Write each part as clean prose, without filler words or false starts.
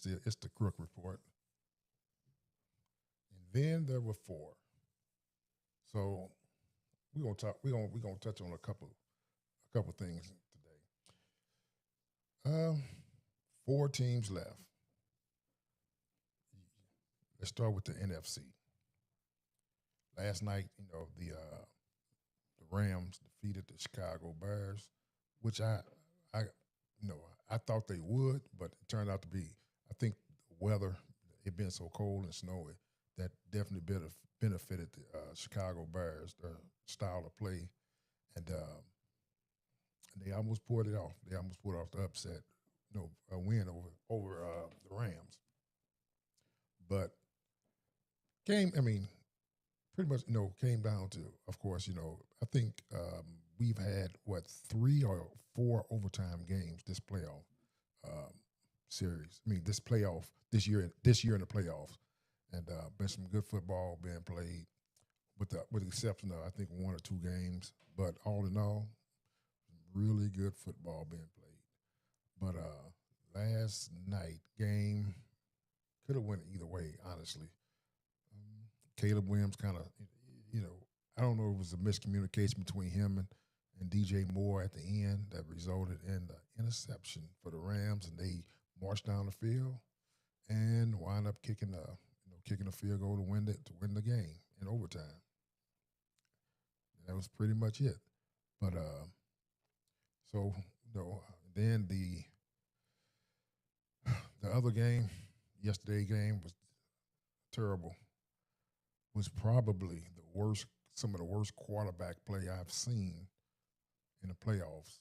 it's the Crook Report. And then there were four. So we're gonna talk. We're gonna touch on a couple things today. Four teams left. Let's start with the NFC. Last night, the Rams defeated the Chicago Bears, which I, I thought they would, but it turned out to be. I think the weather, it being so cold and snowy, that definitely benefited the Chicago Bears, their style of play, and they almost pulled it off. They almost pulled off the upset, a win over the Rams. But pretty much, came down to, of course, I think we've had, 3 or 4 overtime games this playoff series. This year in the playoffs, and been some good football being played, with the exception of I think 1 or 2 games. But all in all, really good football being played. But last night game could have went either way, honestly. Caleb Williams kind of, I don't know if it was a miscommunication between him and DJ Moore at the end that resulted in the interception for the Rams, and they marched down the field and wound up kicking a field goal to win the game in overtime. That was pretty much it. But then the other game, yesterday's game, was terrible. Was probably some of the worst quarterback play I've seen in the playoffs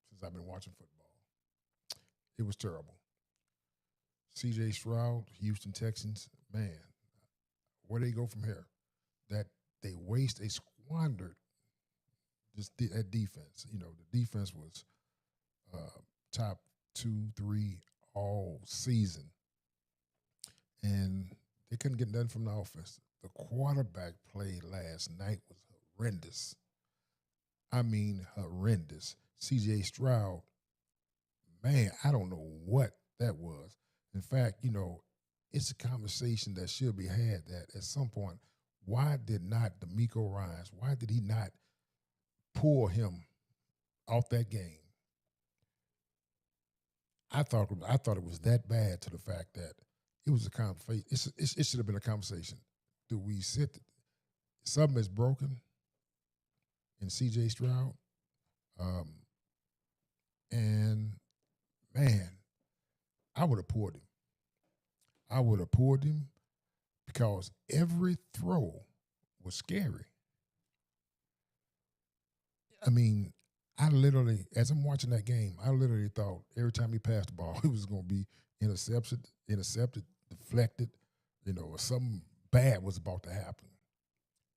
since I've been watching football. It was terrible. C.J. Stroud, Houston Texans, man, where they go from here? That they squandered that defense. The defense was top 2, 3 all season, and they couldn't get nothing from the offense. The quarterback play last night was horrendous. I mean, horrendous. C.J. Stroud, man, I don't know what that was. In fact, it's a conversation that should be had that at some point, why did not D'Amico Ryans, why did he not pull him off that game? I thought it was that bad, to the fact that it was a conversation. It should have been a conversation. Do we sit? Something is broken in C.J. Stroud, and man, I would have pulled him. I would have pulled him because every throw was scary. I mean, I literally, as I'm watching that game, I literally thought every time he passed the ball, it was going to be intercepted, deflected, or something bad was about to happen.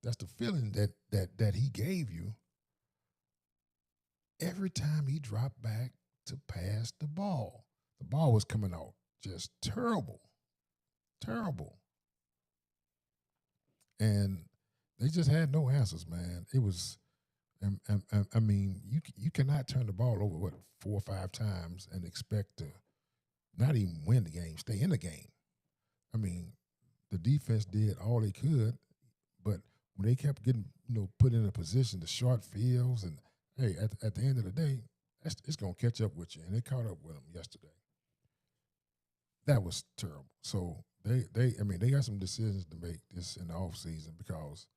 That's the feeling that he gave you every time he dropped back to pass the ball. The ball was coming out just terrible. And they just had no answers, man. It was, I mean, you cannot turn the ball over, 4 or 5 times and expect to not even win the game, stay in the game. I mean, the defense did all they could, but when they kept getting, put in a position, the short fields, and hey, at the end of the day, it's going to catch up with you, and they caught up with them yesterday. That was terrible. So they got some decisions to make this in the offseason, because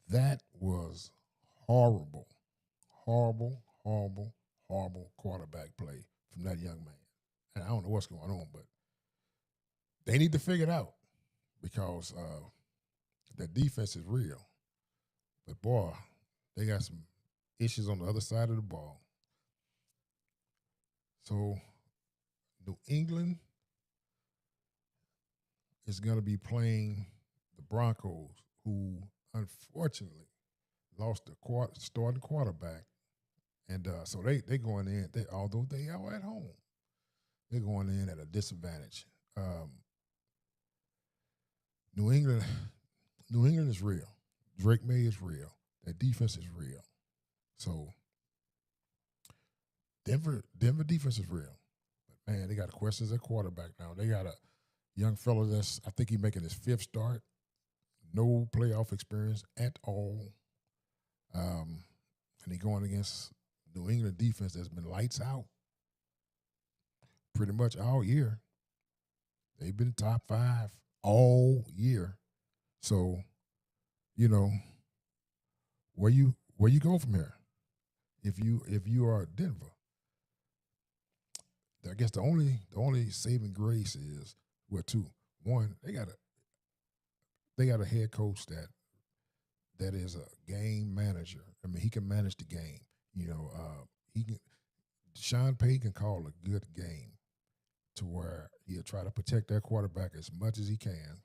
that was horrible quarterback play from that young man. And I don't know what's going on, but they need to figure it out, because the defense is real. But, boy, they got some issues on the other side of the ball. So New England is going to be playing the Broncos, who unfortunately lost the starting quarterback. And so they going in, although they are at home, they're going in at a disadvantage. New England is real. Drake May is real. That defense is real. So Denver defense is real. man, they got questions at quarterback now. They got a young fellow that's, I think, he's making his 5th start. No playoff experience at all. And he going against New England defense that's been lights out pretty much all year. They've been top 5 all year. So, you know, where you go from here? If you are Denver, I guess the only saving grace is two. One, they got a head coach that is a game manager. I mean, he can manage the game. You know, he can. Sean Payton can call a good game to where he'll try to protect their quarterback as much as he can,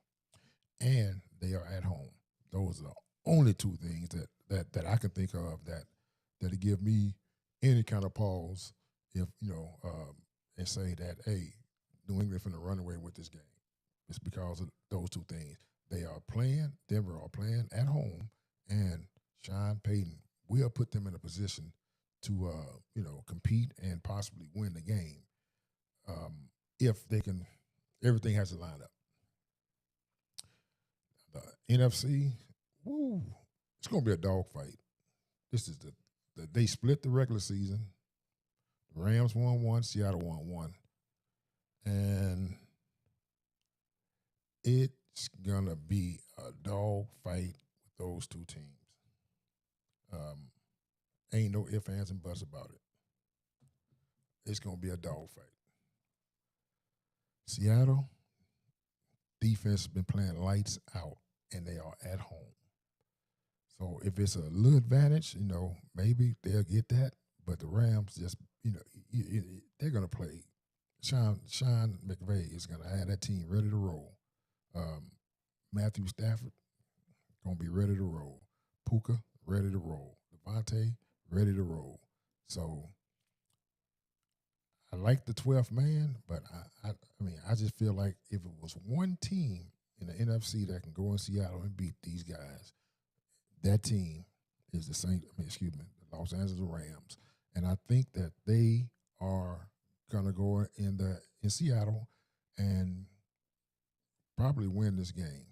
and they are at home. Those are the only 2 things that I can think of that give me any kind of pause if and say that, hey, New England finna run away with this game. It's because of those 2 things. Denver are playing at home, and Sean Payton will put them in a position to compete and possibly win the game if they can. Everything has to line up. The NFC, woo, it's gonna be a dogfight. This is they split the regular season. The Rams won 1, Seattle won 1, and it's gonna be a dogfight with those 2 teams. Ain't no ifs, ands, and buts about it. It's gonna be a dogfight. Seattle defense has been playing lights out, and they are at home. So if it's a little advantage, maybe they'll get that. But the Rams just, they're going to play. Sean McVay is going to have that team ready to roll. Matthew Stafford going to be ready to roll. Puka ready to roll. Devontae ready to roll. So I like the 12th man, but I just feel like if it was one team in the NFC that can go in Seattle and beat these guys, that team is the Los Angeles Rams. And I think that they are gonna go in Seattle and probably win this game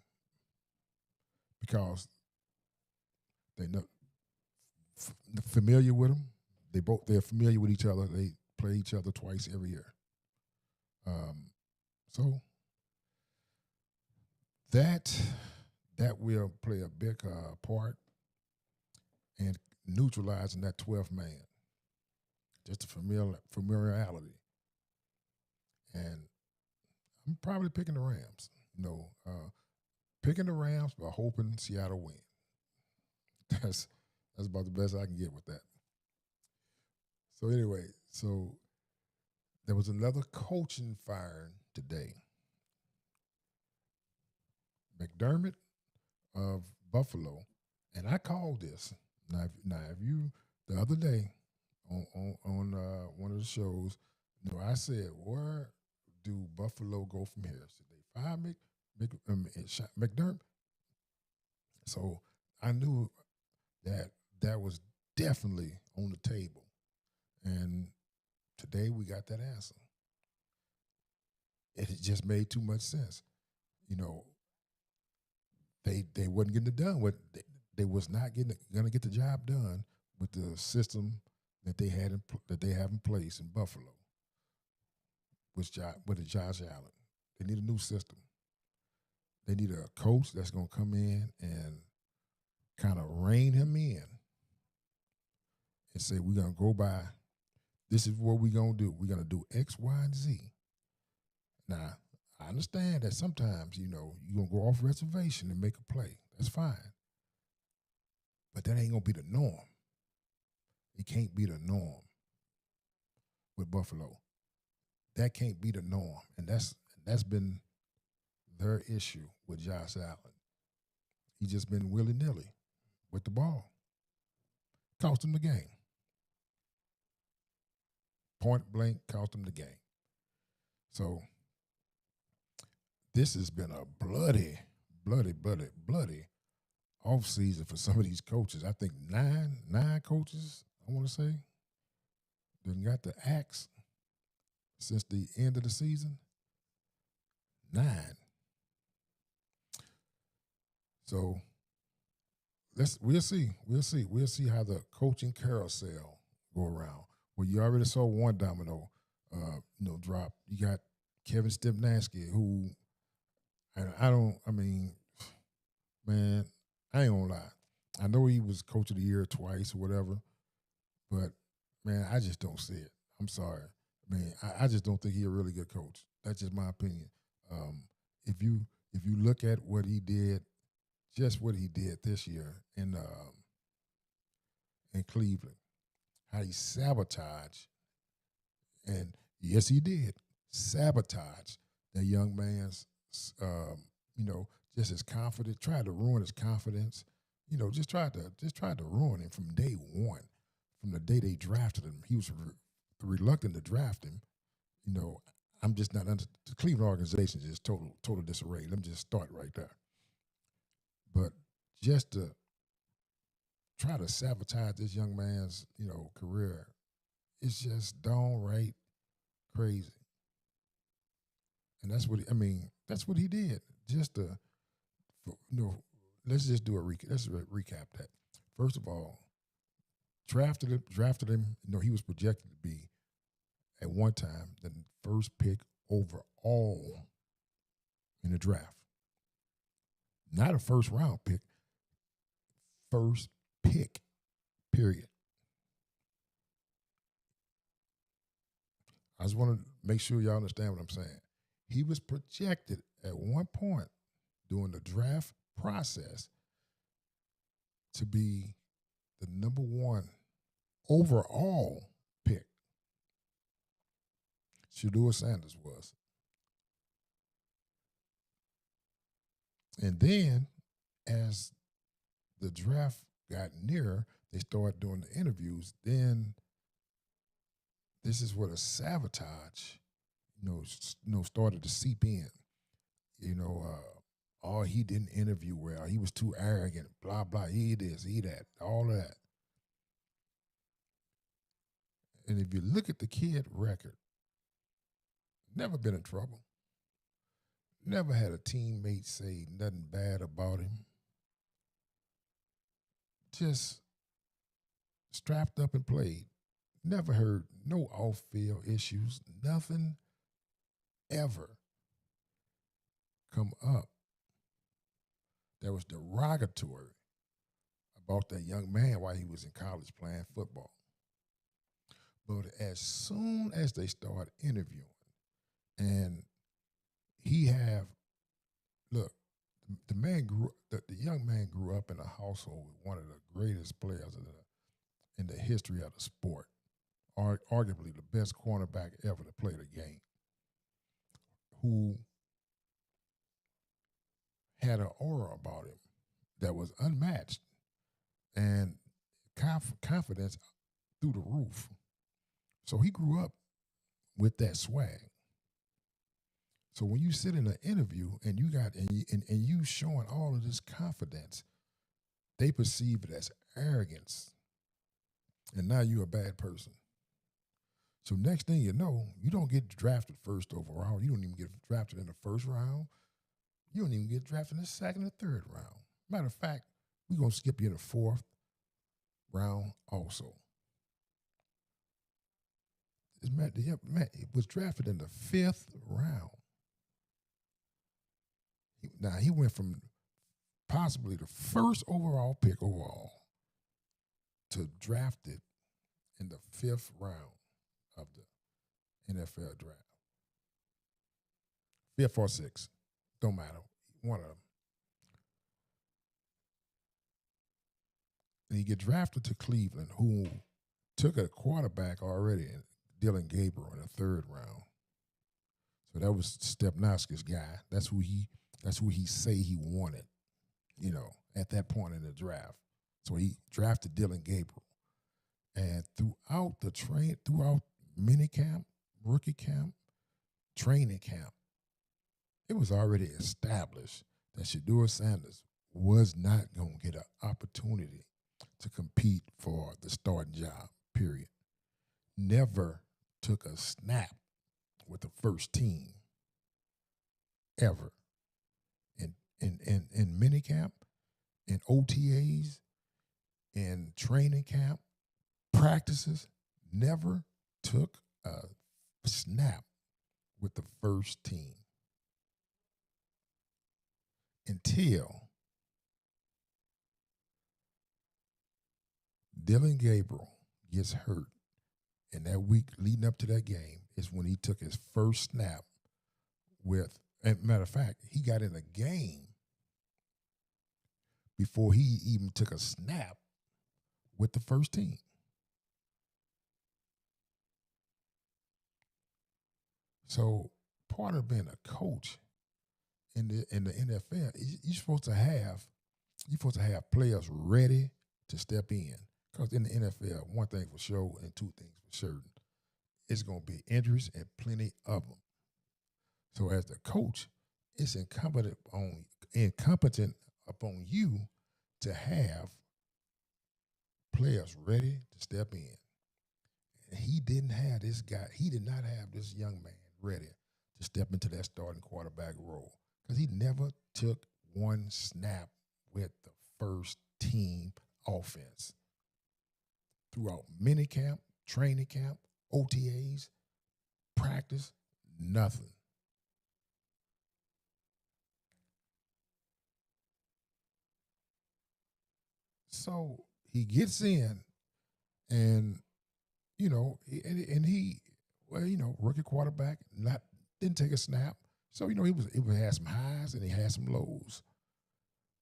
because they're familiar with them. They're familiar with each other. They play each other twice every year. So that will play a big part in neutralizing that 12th man. Just the familiarity. And I'm probably picking the Rams. Picking the Rams but hoping Seattle win. That's about the best I can get with that. So anyway, there was another coaching firing today. McDermott of Buffalo, and I called this. Now if you the other day on one of the shows, I said, where do Buffalo go from here? Should they fire McDermott? So I knew that was definitely on the table, and today we got that answer. It just made too much sense. They wasn't getting it done. They was not gonna get the job done with the system that they have in place in Buffalo with Josh Allen. They need a new system. They need a coach that's gonna come in and kind of rein him in and say, we're gonna go by. This is what we're gonna do. We're gonna do X, Y, and Z. Now, I understand that sometimes, you're going to go off reservation and make a play. That's fine. But that ain't going to be the norm. It can't be the norm with Buffalo. That can't be the norm. And that's been their issue with Josh Allen. He just been willy-nilly with the ball. Cost him the game. Point blank, cost him the game. So this has been a bloody offseason for some of these coaches. I think nine coaches, I want to say, done got the axe since the end of the season? 9. So we'll see how the coaching carousel go around. Well, you already saw one domino, drop. You got Kevin Stepnansky, who, and I mean, man, I ain't gonna lie. I know he was coach of the year twice or whatever, but man, I just don't see it. I'm sorry. I mean, I just don't think he's a really good coach. That's just my opinion. Um, if you look at what he did, just what he did this year in Cleveland, how he sabotaged, and yes, he did sabotage that young man's, um, just his confidence. Tried to ruin his confidence. Just tried to ruin him from day one, from the day they drafted him. He was reluctant to draft him. I'm just not under the Cleveland organization is total disarray. Let me just start right there. But just to try to sabotage this young man's, career, it's just downright crazy. And that's what he did. Just to, let's just do a recap. Let's recap that. First of all, drafted him. He was projected to be at one time the first pick overall in the draft. Not a first round pick, first pick, period. I just want to make sure y'all understand what I'm saying. He was projected at one point during the draft process to be the number 1 overall pick. Shedeur Sanders was. And then as the draft got nearer, they started doing the interviews. Then this is where the sabotage, started to seep in. He didn't interview well. He was too arrogant, blah, blah. He this, he that, all of that. And if you look at the kid record, never been in trouble. Never had a teammate say nothing bad about him. Just strapped up and played. Never heard no off-field issues. Nothing ever come up that was derogatory about that young man while he was in college playing football. But as soon as they start interviewing, and the young man grew up in a household with one of the greatest players in the history of the sport, arguably the best cornerback ever to play the game, who had an aura about him that was unmatched and confidence through the roof. So he grew up with that swag. So when you sit in an interview and you showing all of this confidence, they perceive it as arrogance, and now you're a bad person. So next thing you know, you don't get drafted first overall. You don't even get drafted in the first round. You don't even get drafted in the second or third round. Matter of fact, we're going to skip you in the 4th round also. It was drafted in the 5th round. Now, he went from possibly the first overall pick overall to drafted in the 5th round of the NFL draft. 5th or 6th. Don't matter. One of them. And he get drafted to Cleveland, who took a quarterback already, Dylan Gabriel, in the 3rd round. So that was Stepnaski's guy. That's who he say he wanted, at that point in the draft. So he drafted Dylan Gabriel. And throughout minicamp, rookie camp, training camp, it was already established that Shedeur Sanders was not going to get an opportunity to compete for the starting job, period. Never took a snap with the first team ever in minicamp, in OTAs, in training camp, practices, never took a snap with the first team until Dylan Gabriel gets hurt. And that week leading up to that game is when he took his first snap with, and matter of fact, he got in a game before he even took a snap with the first team. So part of being a coach in the NFL, you're supposed to have players ready to step in. Because in the NFL, one thing for sure and two things for certain, it's going to be injuries and plenty of them. So as the coach, it's incumbent upon you to have players ready to step in. And he didn't have this guy. He did not have this young man ready to step into that starting quarterback role because he never took one snap with the first team offense throughout minicamp, training camp, OTAs, practice, nothing. So he gets in, and and he, well, rookie quarterback, not didn't take a snap. So he had some highs and he had some lows.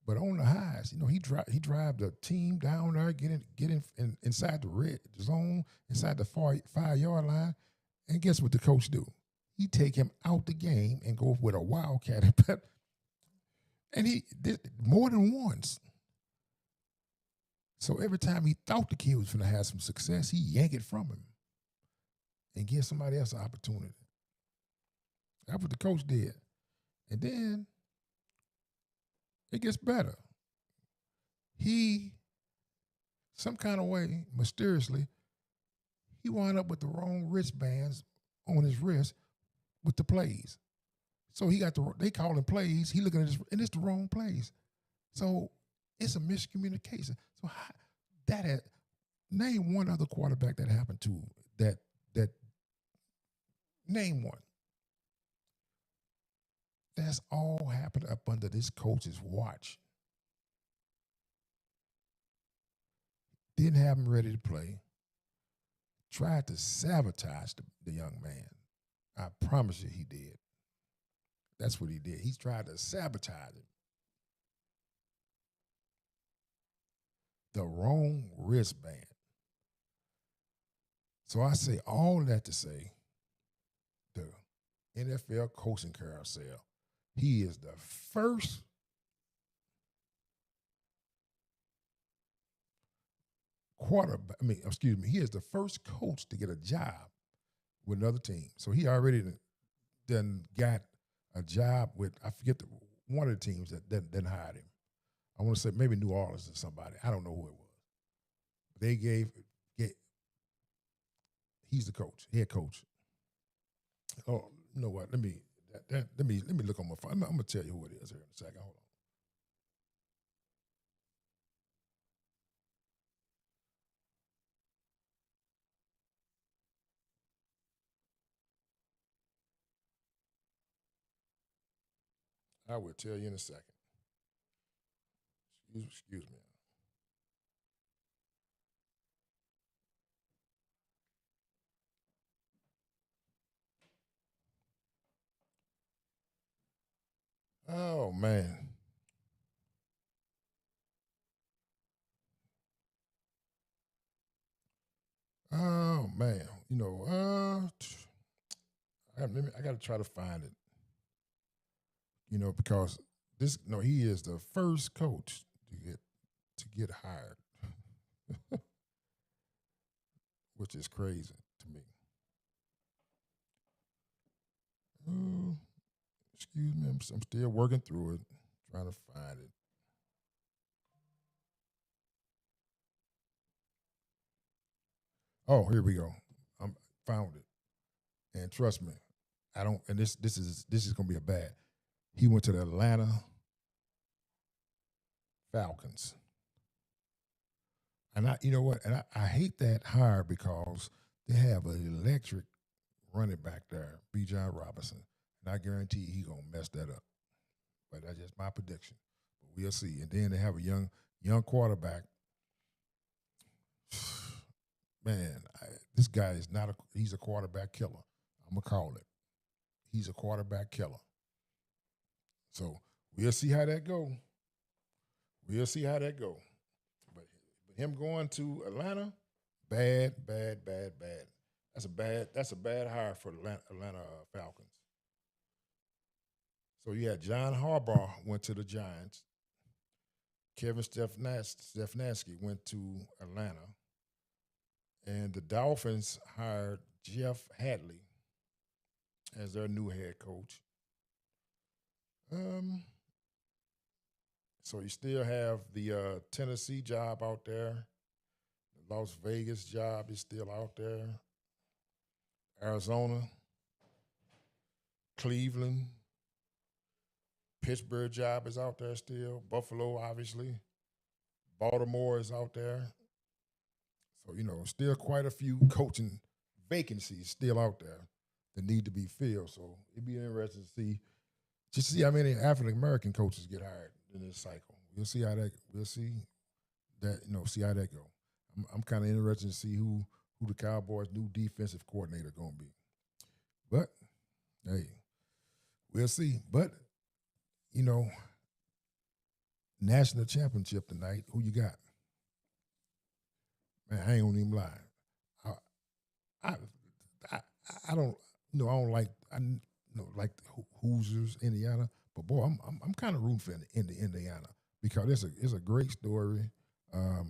But on the highs, he drive the team down there, inside the red zone, inside the 5-yard line, and guess what the coach do? He take him out the game and go with a wildcat, and he did more than once. So every time he thought the kid was going to have some success, he yank it from him and give somebody else an opportunity. That's what the coach did. And then it gets better. He, some kind of way, mysteriously, he wound up with the wrong wristbands on his wrist with the plays. So they call him plays. He looking at this, and it's the wrong plays. So it's a miscommunication. So name one other quarterback that happened to that. Name one. That's all happened up under this coach's watch. Didn't have him ready to play. Tried to sabotage the young man. I promise you he did. That's what he did. He tried to sabotage him. The wrong wristband. So I say all that to say the NFL coaching carousel. He is the first he is the first coach to get a job with another team. So he already done got a job with, I forget one of the teams that hired him. I want to say maybe New Orleans or somebody. I don't know who it was. They he's the coach, head coach. Oh, you know what? Let me look on my phone. I'm gonna tell you who it is here in a second. Hold on. I will tell you in a second. Excuse me. Oh man. Oh man. I got to try to find it. Because he is the first coach to get hired, which is crazy to me. Oh, excuse me, I'm still working through it, trying to find it. Oh, here we go. I found it, and trust me, I don't, and this is gonna be a bad. He went to the Atlanta Falcons, and you know what, and I hate that hire because they have an electric running back there, B. John Robinson, and I guarantee he gonna mess that up. But that's just my prediction. But we'll see. And then they have a young quarterback. Man, this guy is not he's a quarterback killer. I'm gonna call it. He's a quarterback killer. So we'll see how that go. We'll see how that go. But him going to Atlanta, bad. That's a bad hire for the Atlanta Falcons. So yeah, John Harbaugh went to the Giants. Kevin Stefanski went to Atlanta. And the Dolphins hired Jeff Hadley as their new head coach. So you still have the Tennessee job out there. The Las Vegas job is still out there. Arizona, Cleveland, Pittsburgh job is out there still. Buffalo, obviously. Baltimore is out there. So, still quite a few coaching vacancies still out there that need to be filled. So it'd be interesting to see how many African American coaches get hired in this cycle. See how that go. I'm kind of interested to see who the Cowboys' new defensive coordinator gonna be. But hey, we'll see. But national championship tonight. Who you got? Man, I ain't gonna even lie. I don't like like the Hoosiers, Indiana, but boy, I'm kind of rooting for Indiana because it's a great story. I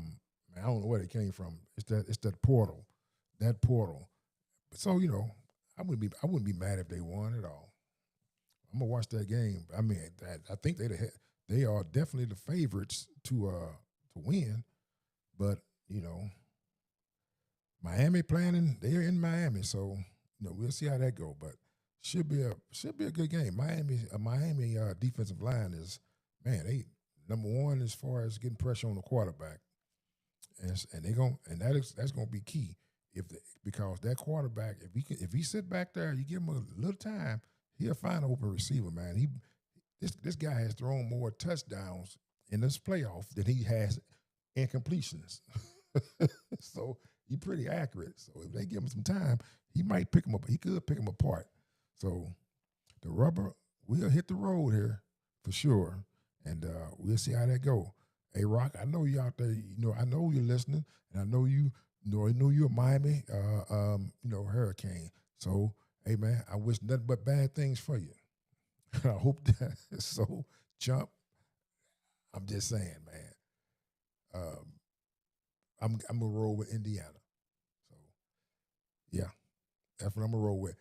don't know where it came from. It's that portal. So I wouldn't be mad if they won at all. I'm gonna watch that game. I mean, I think they are definitely the favorites to win, but Miami playing, they're in Miami, so we'll see how that go. But should be a good game. Miami defensive line is, man, they number one as far as getting pressure on the quarterback, and that's gonna be key because that quarterback, if he sit back there, you give him a little time, he'll find an open receiver. Man, this guy has thrown more touchdowns in this playoff than he has incompletions. So he's pretty accurate. So if they give him some time, he might pick him up. He could pick him apart. So the rubber will hit the road here for sure, and we'll see how that go. Hey, Rock, I know you out there. I know you're listening, and I know you. I know you're a Miami, Hurricane. So, hey, man, I wish nothing but bad things for you. I hope that. So, Chump, I'm just saying, man. I'm gonna roll with Indiana. So, yeah, that's what I'm gonna roll with.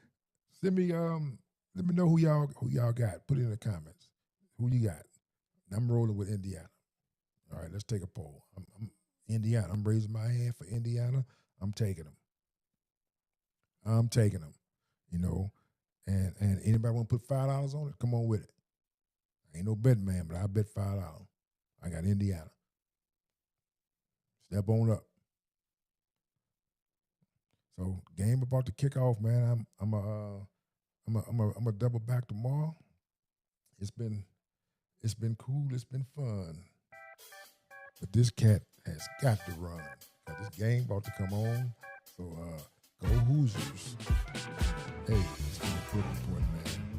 Let me know who y'all got. Put it in the comments. Who you got? I'm rolling with Indiana. All right, let's take a poll. I'm Indiana. I'm raising my hand for Indiana. I'm taking them. And anybody want to put $5 on it? Come on with it. I ain't no betting man, but I bet $5. I got Indiana. Step on up. So game about to kick off, man. I'm a double back tomorrow. It's been cool. It's been fun. But this cat has got to run. This game about to come on. So go Hoosiers. Hey, it's been a Crook Report, man.